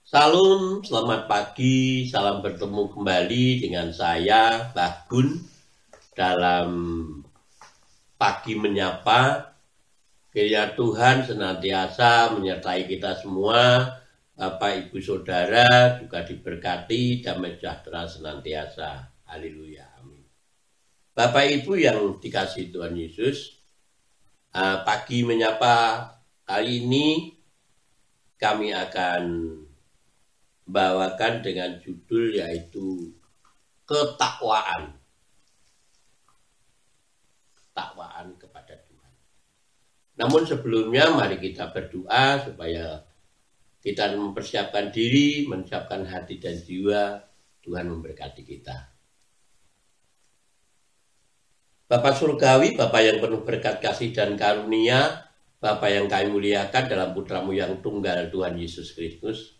Salam, selamat pagi, salam bertemu kembali dengan saya, Mbah Gun, dalam Pagi Menyapa. Kiranya Tuhan senantiasa menyertai kita semua, Bapak, Ibu, Saudara, juga diberkati, damai sejahtera senantiasa. Haleluya, amin. Bapak, Ibu yang dikasihi Tuhan Yesus, Pagi Menyapa kali ini kami akan bawakan dengan judul yaitu ketakwaan. Ketakwaan kepada Tuhan. Namun sebelumnya mari kita berdoa supaya kita mempersiapkan diri, menyiapkan hati dan jiwa. Tuhan memberkati kita. Bapa Surgawi, Bapa yang penuh berkat kasih dan karunia, Bapa yang kami muliakan dalam putra-Mu yang tunggal Tuhan Yesus Kristus.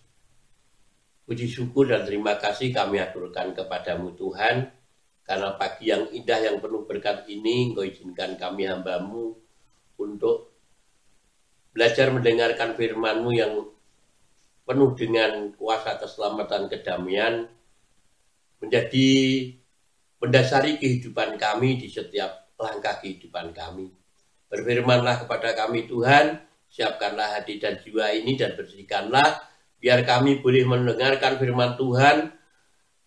Puji syukur dan terima kasih kami aturkan kepadamu Tuhan, karena pagi yang indah yang penuh berkat ini, Engkau izinkan kami hamba-Mu untuk belajar mendengarkan firman-Mu yang penuh dengan kuasa keselamatan kedamaian, menjadi mendasari kehidupan kami di setiap langkah kehidupan kami. Berfirmanlah kepada kami Tuhan, siapkanlah hati dan jiwa ini dan bersihkanlah, biar kami boleh mendengarkan firman Tuhan,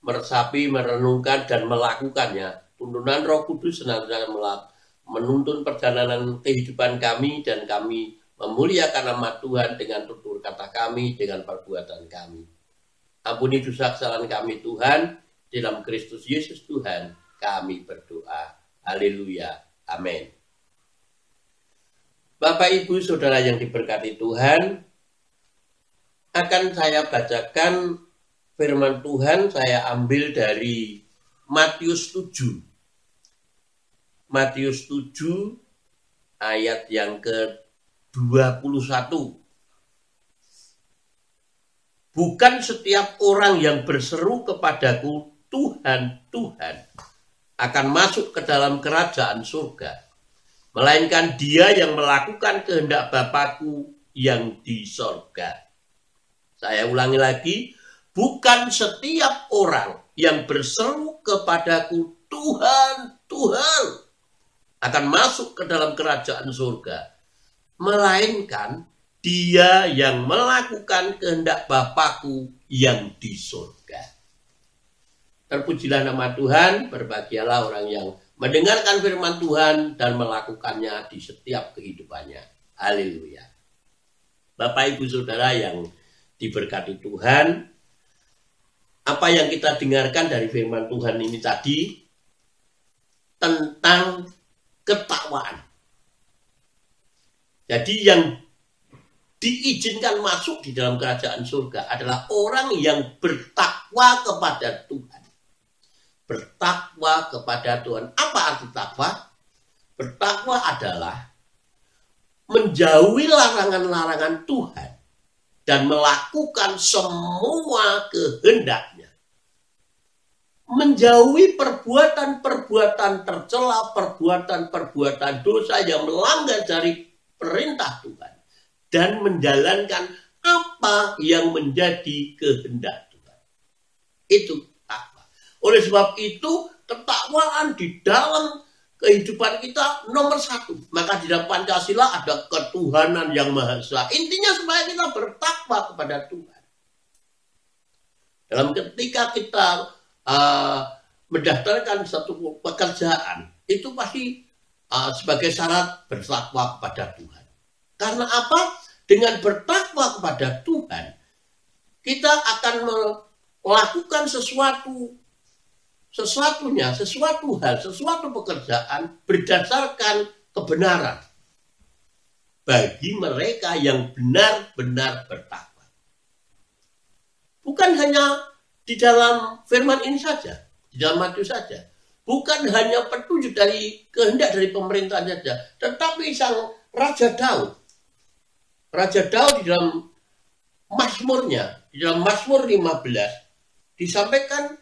meresapi, merenungkan, dan melakukannya. Tuntunan Roh Kudus senantiasa menuntun perjalanan kehidupan kami, dan kami memuliakan nama Tuhan dengan tutur kata kami, dengan perbuatan kami. Ampuni dosa kesalahan kami Tuhan, dalam Kristus Yesus Tuhan kami berdoa. Haleluya. Amin. Bapak, Ibu, Saudara yang diberkati Tuhan, akan saya bacakan firman Tuhan, saya ambil dari Matius 7. Matius 7 ayat yang ke-21. Bukan setiap orang yang berseru kepadaku, Tuhan, Tuhan, akan masuk ke dalam kerajaan surga, melainkan dia yang melakukan kehendak Bapa-Ku yang di sorga. Saya ulangi lagi, bukan setiap orang yang berseru kepadaku, Tuhan, Tuhan, akan masuk ke dalam kerajaan surga, melainkan dia yang melakukan kehendak Bapa-Ku yang di surga. Terpujilah nama Tuhan, berbahagialah orang yang mendengarkan firman Tuhan dan melakukannya di setiap kehidupannya. Haleluya. Bapak, Ibu, Saudara yang diberkati Tuhan, apa yang kita dengarkan dari firman Tuhan ini tadi tentang ketakwaan. Jadi yang diizinkan masuk di dalam kerajaan surga adalah orang yang bertakwa kepada Tuhan. Bertakwa kepada Tuhan. Apa arti takwa? Bertakwa adalah menjauhi larangan-larangan Tuhan dan melakukan semua kehendaknya. Menjauhi perbuatan-perbuatan tercela, perbuatan-perbuatan dosa yang melanggar dari perintah Tuhan, dan menjalankan apa yang menjadi kehendak Tuhan. Itu takwa. Oleh sebab itu, ketakwaan di dalam kehidupan kita nomor satu. Maka di dalam Pancasila ada ketuhanan yang Maha Esa. Intinya supaya kita bertakwa kepada Tuhan. Dalam ketika kita mendaftarkan satu pekerjaan, itu pasti sebagai syarat bertakwa kepada Tuhan. Karena apa? Dengan bertakwa kepada Tuhan, kita akan melakukan sesuatu hal, sesuatu pekerjaan berdasarkan kebenaran bagi mereka yang benar-benar bertakwa. Bukan hanya di dalam firman ini saja, di dalam Matius saja. Bukan hanya petunjuk dari kehendak dari pemerintahan saja, tetapi sang Raja Daud di dalam Mazmurnya, di dalam Mazmur 15 disampaikan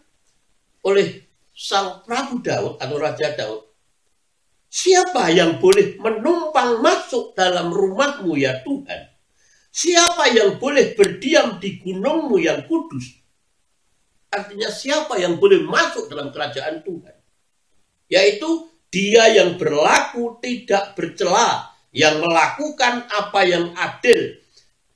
oleh sang Prabu Daud atau Raja Daud, siapa yang boleh menumpang masuk dalam rumahmu ya Tuhan? Siapa yang boleh berdiam di gunungmu yang kudus? Artinya siapa yang boleh masuk dalam kerajaan Tuhan? Yaitu dia yang berlaku tidak bercela, yang melakukan apa yang adil,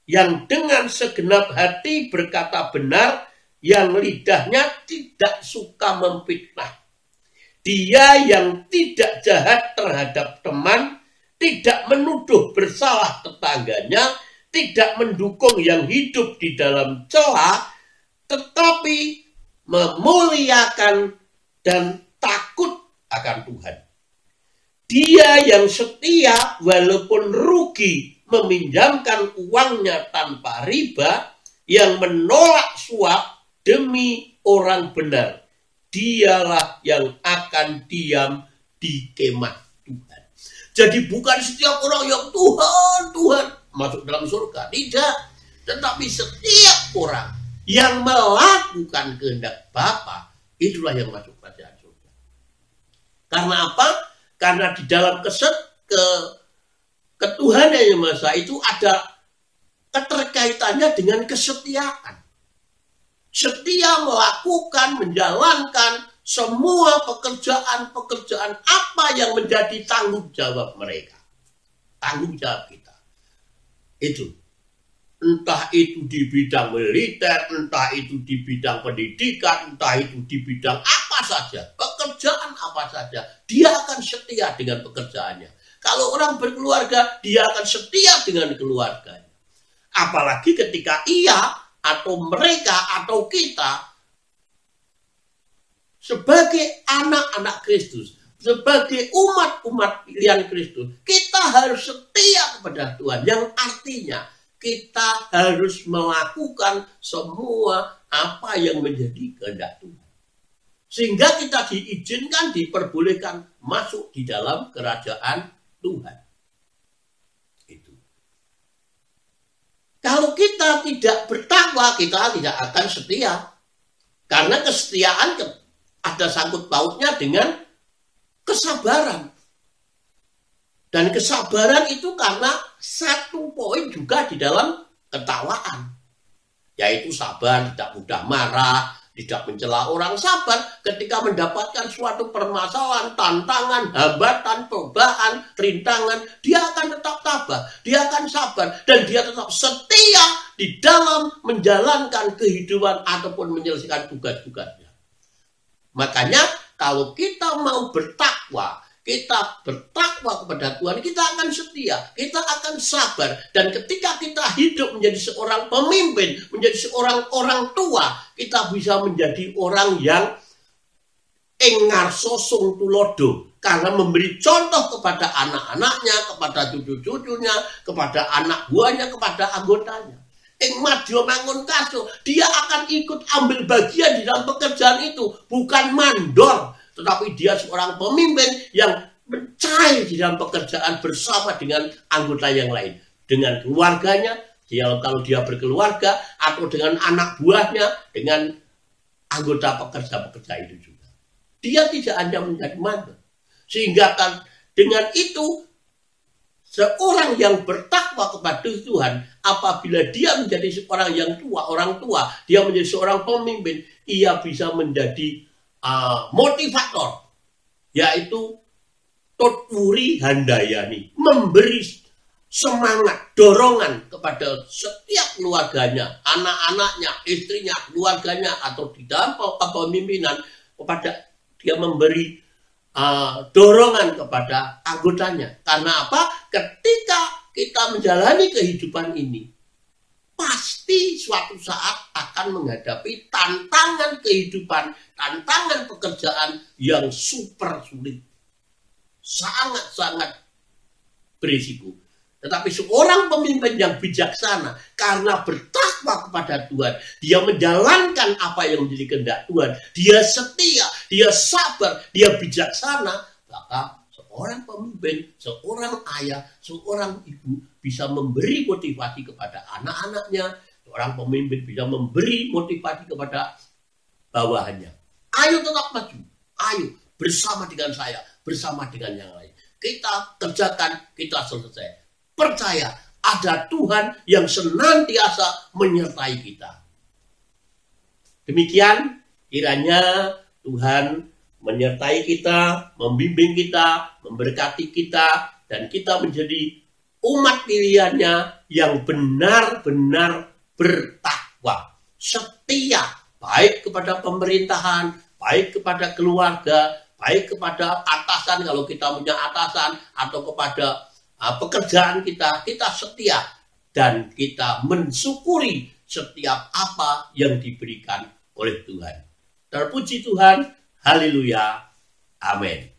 yang dengan segenap hati berkata benar, yang lidahnya tidak suka memfitnah. Dia yang tidak jahat terhadap teman, tidak menuduh bersalah tetangganya, tidak mendukung yang hidup di dalam celah, tetapi memuliakan dan takut akan Tuhan. Dia yang setia walaupun rugi meminjamkan uangnya tanpa riba, yang menolak suap demi orang benar. Dialah yang akan diam di kemah Tuhan. Jadi bukan setiap orang yang Tuhan masuk dalam surga, tidak. Tetapi setiap orang yang melakukan kehendak Bapa, itulah yang masuk kerajaan surga. Karena apa? Karena di dalam ketuhanan yang Maha Esa itu ada keterkaitannya dengan kesetiaan. Setia melakukan, menjalankan semua pekerjaan-pekerjaan apa yang menjadi tanggung jawab mereka. Tanggung jawab kita. Itu. Entah itu di bidang militer, entah itu di bidang pendidikan, entah itu di bidang apa saja, pekerjaan apa saja, dia akan setia dengan pekerjaannya. Kalau orang berkeluarga, dia akan setia dengan keluarganya. Apalagi ketika ia atau mereka atau kita sebagai anak-anak Kristus, sebagai umat-umat pilihan Kristus, kita harus setia kepada Tuhan, yang artinya kita harus melakukan semua apa yang menjadi kehendak Tuhan. Sehingga kita diizinkan, diperbolehkan masuk di dalam kerajaan Tuhan. Itu. Kalau kita tidak bertakwa, kita tidak akan setia. Karena kesetiaan ada sangkut pautnya dengan kesabaran. Dan kesabaran itu karena satu poin juga di dalam ketakwaan. Yaitu sabar, tidak mudah marah, tidak mencela orang. Sabar ketika mendapatkan suatu permasalahan, tantangan, hambatan, cobaan, rintangan, dia akan tetap tabah, dia akan sabar, dan dia tetap setia di dalam menjalankan kehidupan ataupun menyelesaikan tugas-tugasnya. Makanya kalau kita mau bertakwa, kita bertakwa kepada Tuhan, kita akan setia, kita akan sabar. Dan ketika kita hidup menjadi seorang pemimpin, menjadi seorang orang tua, kita bisa menjadi orang yang engar sosong tulodo. Karena memberi contoh kepada anak-anaknya, kepada cucu-cucunya, kepada anak buahnya, kepada anggotanya. Madyo mangun kaso, dia akan ikut ambil bagian di dalam pekerjaan itu, bukan mandor. Tetapi dia seorang pemimpin yang mencari di dalam pekerjaan bersama dengan anggota yang lain. Dengan keluarganya, kalau dia berkeluarga, atau dengan anak buahnya, dengan anggota pekerja-pekerja itu juga. Dia tidak hanya menjadi mandor. Sehingga kan dengan itu, seorang yang bertakwa kepada Tuhan, apabila dia menjadi seorang yang tua, orang tua, dia menjadi seorang pemimpin, ia bisa menjadi motivator, yaitu Totwuri Handayani, memberi semangat, dorongan kepada setiap keluarganya, anak-anaknya, istrinya, keluarganya, atau di dalam kepemimpinan, kepada dia memberi dorongan kepada anggotanya. Karena apa? Ketika kita menjalani kehidupan ini, pasti suatu saat akan menghadapi tantangan kehidupan, tantangan pekerjaan yang super sulit. Sangat-sangat berisiko. Tetapi seorang pemimpin yang bijaksana, karena bertakwa kepada Tuhan, dia menjalankan apa yang menjadi kehendak Tuhan, dia setia, dia sabar, dia bijaksana, maka seorang pemimpin, seorang ayah, seorang ibu bisa memberi motivasi kepada anak-anaknya. Seorang pemimpin bisa memberi motivasi kepada bawahannya. Ayo tetap maju. Ayo bersama dengan saya, bersama dengan yang lain. Kita kerjakan, kita selesai. Percaya ada Tuhan yang senantiasa menyertai kita. Demikian kiranya Tuhan menyertai kita, membimbing kita, memberkati kita, dan kita menjadi umat pilihannya yang benar-benar bertakwa, setia, baik kepada pemerintahan, baik kepada keluarga, baik kepada atasan kalau kita punya atasan, atau kepada pekerjaan kita, kita setia dan kita mensyukuri setiap apa yang diberikan oleh Tuhan. Terpuji Tuhan, haleluya, amin.